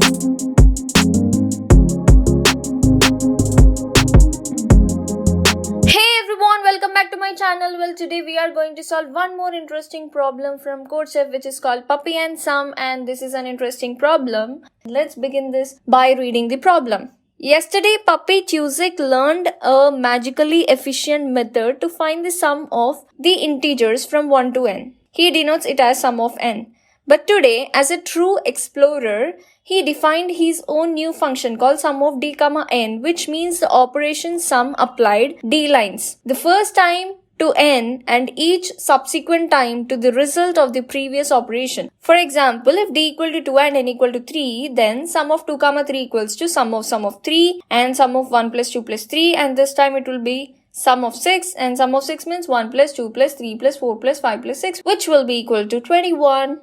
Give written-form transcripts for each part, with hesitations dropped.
Hey everyone, welcome back to my channel. Well, today we are going to solve one more interesting problem from Codechef, which is called Puppy and Sum, and this is an interesting problem. Let's begin this by reading the problem. Yesterday, Puppy Tuesday learned a magically efficient method to find the sum of the integers from 1 to n. He denotes it as sum of n. But today, as a true explorer, he defined his own new function called sum of d comma n, which means the operation sum applied d lines. The first time to n and each subsequent time to the result of the previous operation. For example, if d equal to 2 and n equal to 3, then sum of 2 comma 3 equals to sum of 3 and sum of 1 plus 2 plus 3, and this time it will be sum of 6, and sum of 6 means 1 plus 2 plus 3 plus 4 plus 5 plus 6, which will be equal to 21.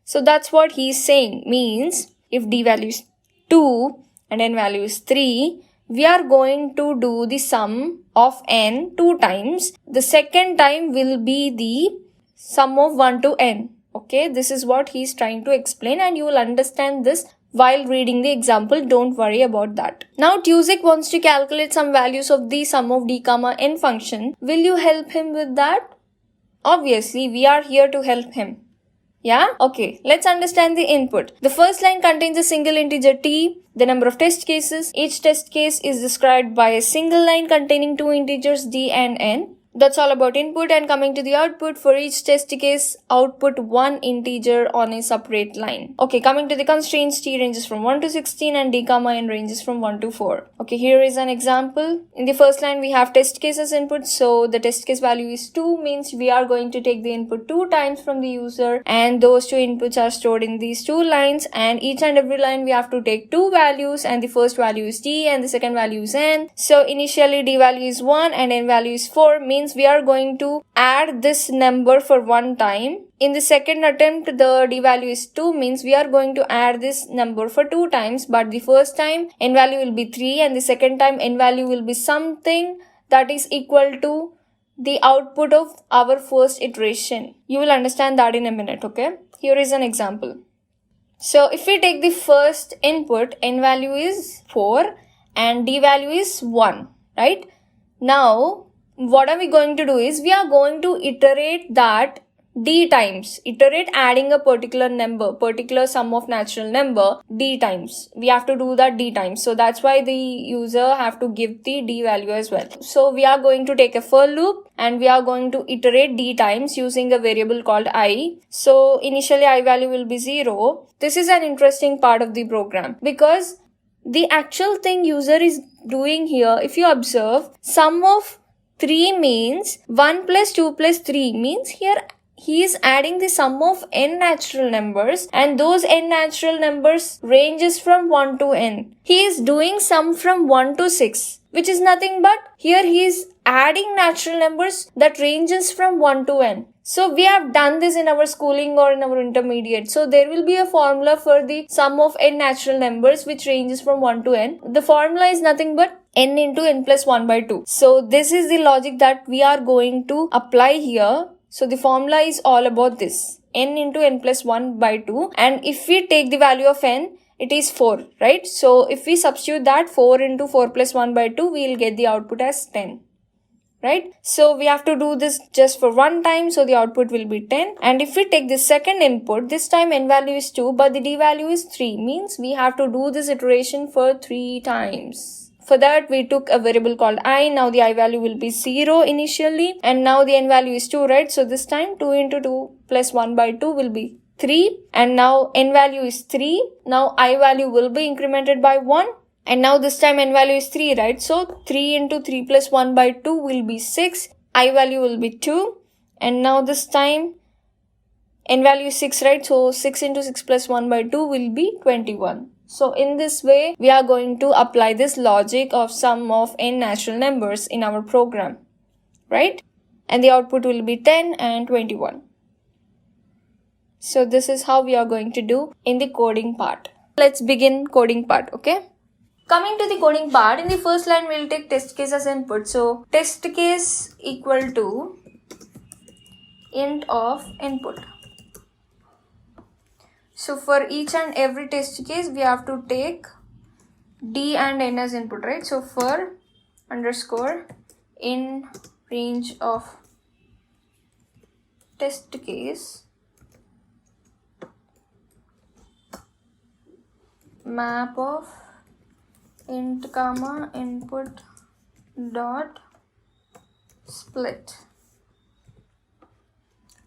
So that's what he's saying, means if d value is 2 and n value is 3, we are going to do the sum of n 2 times. The second time will be the sum of 1 to n. Okay, this is what he's trying to explain, and you will understand this while reading the example. Don't worry about that. Now Tuesday wants to calculate some values of the sum of d comma n function. Will you help him with that? Obviously, we are here to help him. Yeah? Okay, let's understand the input. The first line contains a single integer t, the number of test cases. Each test case is described by a single line containing two integers d and n. That's all about input, and coming to the output, for each test case, output one integer on a separate line. Okay, coming to the constraints, t ranges from 1 to 16 and d comma n ranges from 1 to 4. Okay, here is an example. In the first line, we have test cases input, so the test case value is 2, means we are going to take the input 2 times from the user, and those two inputs are stored in these two lines, and each and every line we have to take two values, and the first value is d and the second value is n. So initially d value is 1 and n value is 4, means we are going to add this number for one time. In the second attempt, the d value is 2, means we are going to add this number for two times, but the first time n value will be 3 and the second time n value will be something that is equal to the output of our first iteration. You will understand that in a minute, okay? Here is an example. So if we take the first input, n value is 4 and d value is 1, right? Now, what are we going to do is, we are going to iterate that d times. Iterate adding a particular number, particular sum of natural number, d times. We have to do that d times. So that's why the user have to give the d value as well. So we are going to take a for loop and we are going to iterate d times using a variable called I. So initially I value will be 0. This is an interesting part of the program, because the actual thing user is doing here, if you observe, sum of 3 means 1 plus 2 plus 3, means here he is adding the sum of n natural numbers, and those n natural numbers ranges from 1 to n. He is doing sum from 1 to 6, which is nothing but here he is adding natural numbers that ranges from 1 to n. So we have done this in our schooling or in our intermediate. So there will be a formula for the sum of n natural numbers which ranges from 1 to n. The formula is nothing but n into n plus 1 by 2. So this is the logic that we are going to apply here. So the formula is all about this, n into n plus 1 by 2, and if we take the value of n, it is 4, right? So if we substitute that 4 into 4 plus 1 by 2, we will get the output as 10. Right? So we have to do this just for one time, so the output will be 10. And if we take the second input, this time n value is 2 but the d value is 3, means we have to do this iteration for 3 times. For that, we took a variable called I. Now the I value will be 0 initially, and now the n value is 2, right? So this time 2 into 2 plus 1 by 2 will be 3, and now n value is 3. Now I value will be incremented by 1, and now this time n value is 3, right? So 3 into 3 plus 1 by 2 will be 6. I value will be 2, and now this time n value is 6, right? So 6 into 6 plus 1 by 2 will be 21. So in this way, we are going to apply this logic of sum of n natural numbers in our program, right? And the output will be 10 and 21. So this is how we are going to do in the coding part. Let's begin coding part, okay? Coming to the coding part, in the first line, we'll take test case as input. So test case equal to int of input. So for each and every test case, we have to take D and N as input, right? So for underscore in range of test case, map of int comma input dot split.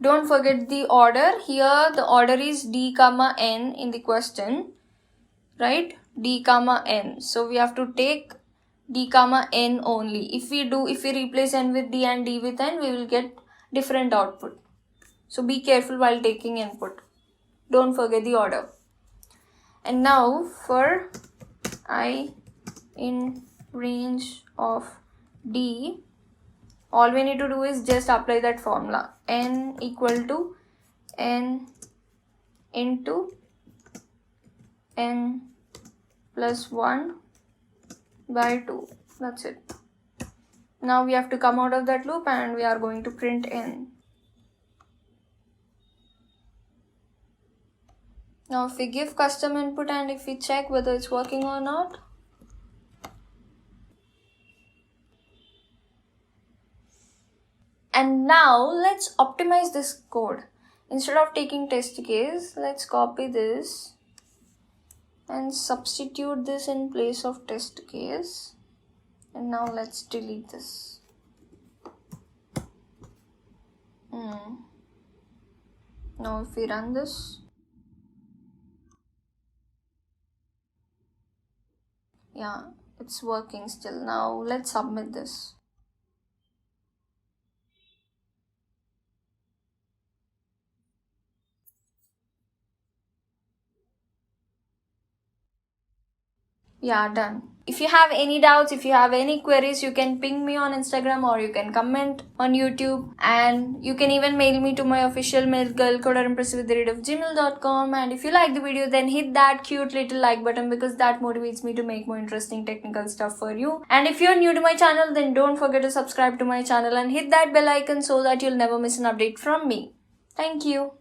Don't forget the order. Here the order is D comma N in the question, right? D comma N. So we have to take D comma N only. If we replace N with D and D with N, we will get different output. So be careful while taking input. Don't forget the order. And now for I in range of D, all we need to do is just apply that formula. N equal to N into N plus 1 by 2. That's it. Now we have to come out of that loop and we are going to print N. Now if we give custom input and if we check whether it's working or not, and now let's optimize this code. Instead of taking test case, let's copy this and substitute this in place of test case. And now let's delete this. Now if we run this, yeah, it's working still. Now let's submit this. Yeah, done. If you have any doubts, if you have any queries, you can ping me on Instagram or you can comment on YouTube, and you can even mail me to my official mail, girlcoderimpressive@gmail.com. And if you like the video, then hit that cute little like button because that motivates me to make more interesting technical stuff for you. And if you're new to my channel, then don't forget to subscribe to my channel and hit that bell icon so that you'll never miss an update from me. Thank you.